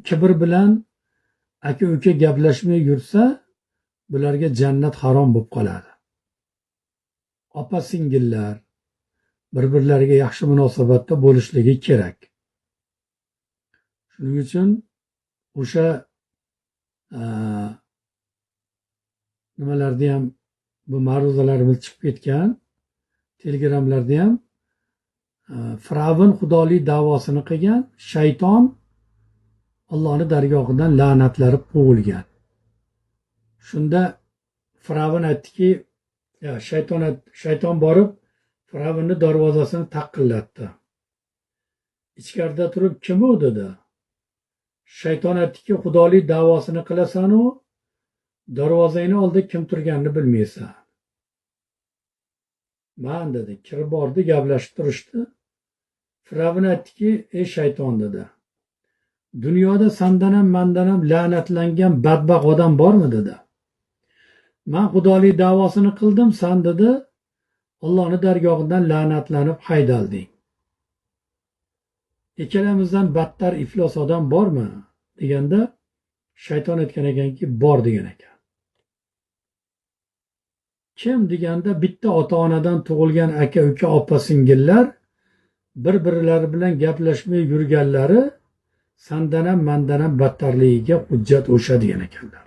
kibr bilan aka uka gaplashmay yursa, bularga jannat harom bo'lib qoladi. Opa singillar bir-birlariga yaxshi munosabatda bo'lishligi kerak. Shuning uchun o'sha nimalarda ham bu ma'ruzalarimiz chiqib ketgan, telegramlarda ham Firavn xudolik da'vosini qilgan, shayton Allohning dargohidan la'natlanib quvilgan. Shunda Firavn aytdiki, shayton borib Firavnning darvozasini taqillatdi. Ichkarida turib, kim u dedi. Shayton aytdiki, xudolik da'vosini qilasan-u, darvozangni oldida kim turganini bilmaysan. Man dedi, kirib bordi, gaplashib turishdi. Firavn aytdiki, ey shayton dedi. Dunyoda sandan ham mandan ham la'natlangan badbaxt odam bormi dedi. Men xudolik da'vosini qildim, san dedi, Allohning dargohidan la'natlanib haydalding. Ikkalamizdan battar iflos odam bormi deganda shayton aytgan ekanki, bor degan ekan. Kim deganda bitta ota-onadan tug'ilgan aka-uka, opa-singillar bir-birlari bilan gaplashmay yurganlari sandan ham mandan ham battarligiga hujjat o'sha degan ekanlar.